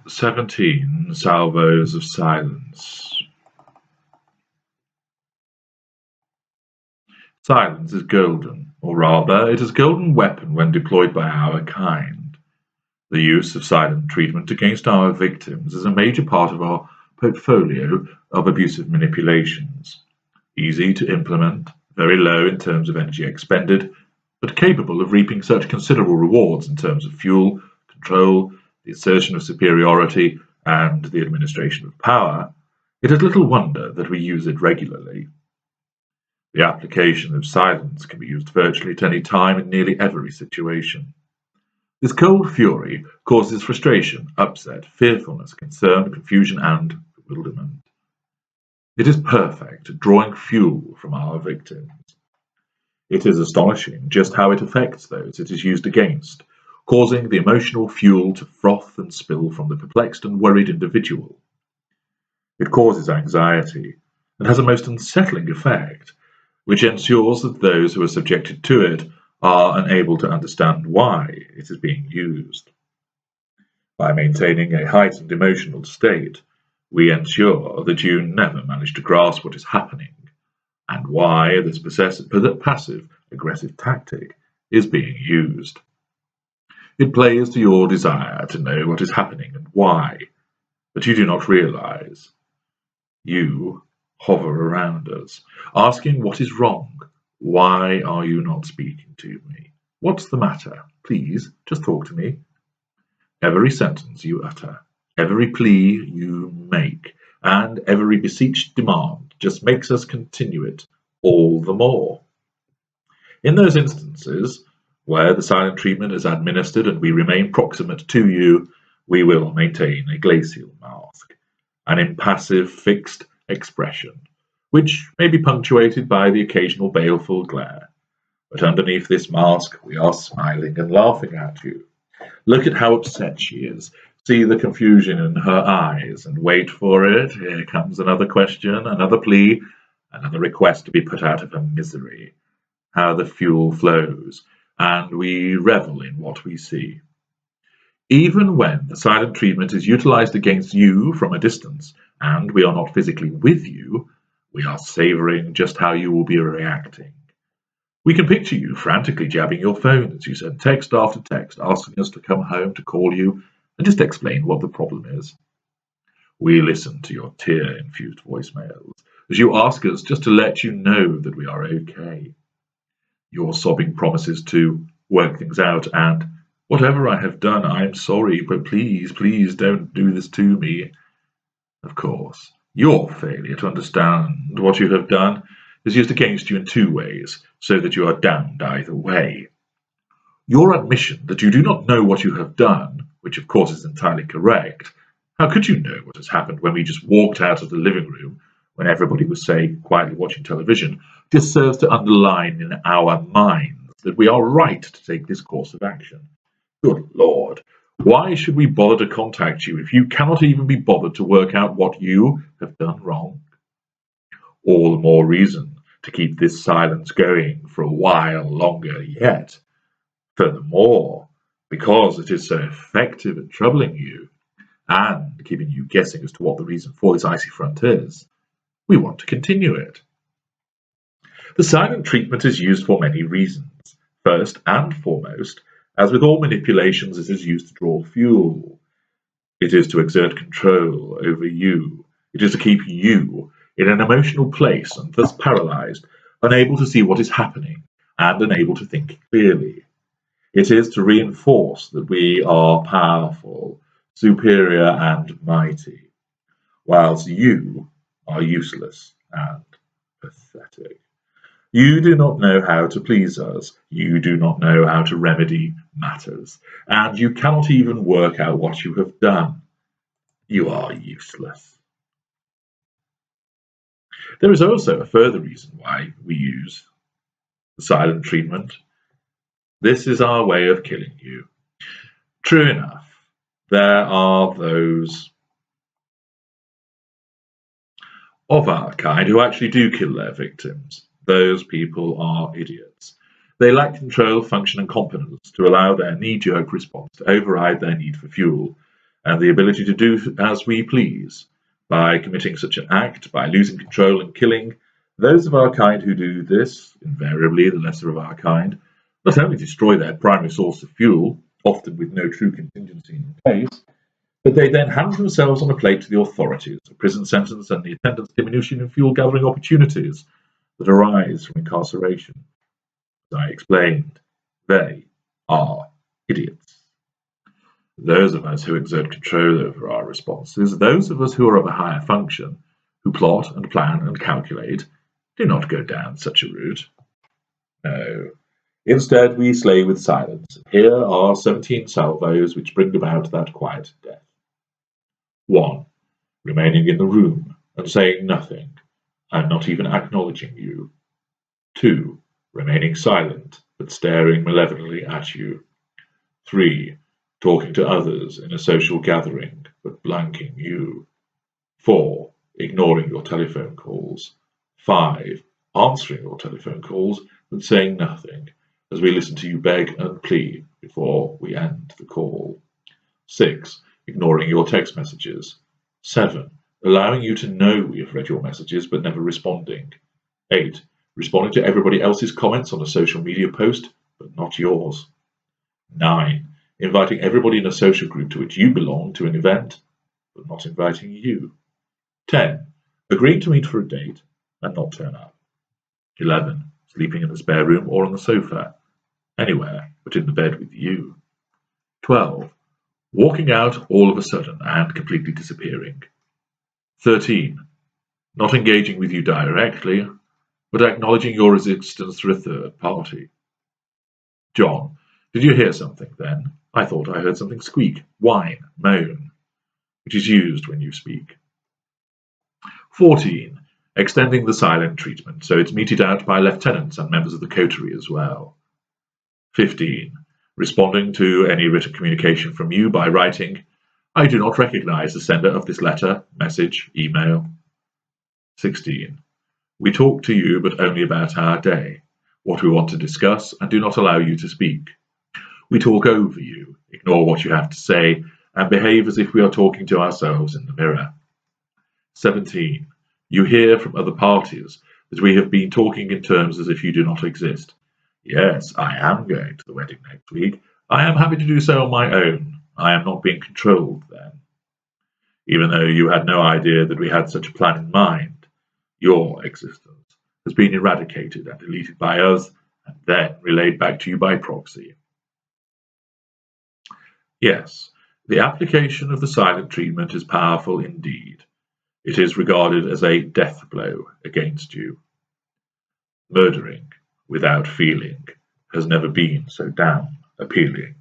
17 Salvos of Silence. Silence is golden, or rather, it is a golden weapon when deployed by our kind. The use of silent treatment against our victims is a major part of our portfolio of abusive manipulations. Easy to implement, very low in terms of energy expended, but capable of reaping such considerable rewards in terms of fuel, control, the assertion of superiority, and the administration of power, it is little wonder that we use it regularly. The application of silence can be used virtually at any time in nearly every situation. This cold fury causes frustration, upset, fearfulness, concern, confusion, and bewilderment. It is perfect at drawing fuel from our victims. It is astonishing just how it affects those it is used against, causing the emotional fuel to froth and spill from the perplexed and worried individual. It causes anxiety and has a most unsettling effect, which ensures that those who are subjected to it are unable to understand why it is being used. By maintaining a heightened emotional state, we ensure that you never manage to grasp what is happening and why this passive-aggressive tactic is being used. It plays to your desire to know what is happening and why, but you do not realize. You hover around us, asking what is wrong. Why are you not speaking to me? What's the matter? Please, just talk to me. Every sentence you utter, every plea you make, and every beseeched demand just makes us continue it all the more. In those instances where the silent treatment is administered and we remain proximate to you, we will maintain a glacial mask, an impassive, fixed expression, which may be punctuated by the occasional baleful glare. But underneath this mask, we are smiling and laughing at you. Look at how upset she is. See the confusion in her eyes, and wait for it. Here comes another question, another plea, another request to be put out of her misery. How the fuel flows, and we revel in what we see. Even when the silent treatment is utilized against you from a distance, and we are not physically with you, we are savoring just how you will be reacting. We can picture you frantically jabbing your phone as you send text after text, asking us to come home to call you and just explain what the problem is. We listen to your tear-infused voicemails as you ask us just to let you know that we are okay. Your sobbing promises to work things out and, whatever I have done, I am sorry, but please, please don't do this to me. Of course, your failure to understand what you have done is used against you in two ways, so that you are damned either way. Your admission that you do not know what you have done, which of course is entirely correct. How could you know what has happened when we just walked out of the living room when everybody was, say, quietly watching television, just serves to underline in our minds that we are right to take this course of action. Good Lord, why should we bother to contact you if you cannot even be bothered to work out what you have done wrong? All the more reason to keep this silence going for a while longer yet. Furthermore, because it is so effective at troubling you and keeping you guessing as to what the reason for this icy front is, we want to continue it. The silent treatment is used for many reasons. First and foremost, as with all manipulations, it is used to draw fuel. It is to exert control over you. It is to keep you in an emotional place and thus paralyzed, unable to see what is happening and unable to think clearly. It is to reinforce that we are powerful, superior, and mighty, whilst you are useless and pathetic. You do not know how to please us, you do not know how to remedy matters, and you cannot even work out what you have done. You are useless. There is also a further reason why we use the silent treatment. This is our way of killing you. True enough, there are those of our kind who actually do kill their victims. Those people are idiots. They lack control, function, and competence to allow their knee-jerk response to override their need for fuel, and the ability to do as we please. By committing such an act, by losing control and killing, those of our kind who do this, invariably the lesser of our kind, not only destroy their primary source of fuel, often with no true contingency in place, but they then hand themselves on a plate to the authorities, a prison sentence and the attendant diminution in fuel gathering opportunities that arise from incarceration. As I explained, they are idiots. Those of us who exert control over our responses, those of us who are of a higher function, who plot and plan and calculate, do not go down such a route. No. Instead, we slay with silence. Here are 17 salvos which bring about that quiet death. 1. Remaining in the room and saying nothing, and not even acknowledging you. 2. Remaining silent, but staring malevolently at you. 3. Talking to others in a social gathering, but blanking you. 4. Ignoring your telephone calls. 5. Answering your telephone calls, but saying nothing, as we listen to you beg and plead before we end the call. 6. Ignoring your text messages. 7. Allowing you to know we have read your messages, but never responding. 8. Responding to everybody else's comments on a social media post, but not yours. 9. Inviting everybody in a social group to which you belong to an event, but not inviting you. 10. Agreeing to meet for a date and not turn up. 11. Sleeping in the spare room or on the sofa, anywhere but in the bed with you. 12. Walking out all of a sudden and completely disappearing. 13. Not engaging with you directly, but acknowledging your existence through a third party. John, did you hear something then? I thought I heard something squeak, whine, moan, which is used when you speak. 14. Extending the silent treatment, so it's meted out by lieutenants and members of the coterie as well. 15. Responding to any written communication from you by writing, I do not recognize the sender of this letter, message, email. 16. We talk to you but only about our day, what we want to discuss, and do not allow you to speak. We talk over you, ignore what you have to say, and behave as if we are talking to ourselves in the mirror. 17. You hear from other parties that we have been talking in terms as if you do not exist. Yes, I am going to the wedding next week. I am happy to do so on my own. I am not being controlled then. Even though you had no idea that we had such a plan in mind, your existence has been eradicated and deleted by us, and then relayed back to you by proxy. Yes, the application of the silent treatment is powerful indeed. It is regarded as a death blow against you. Murdering without feeling has never been so damn appealing.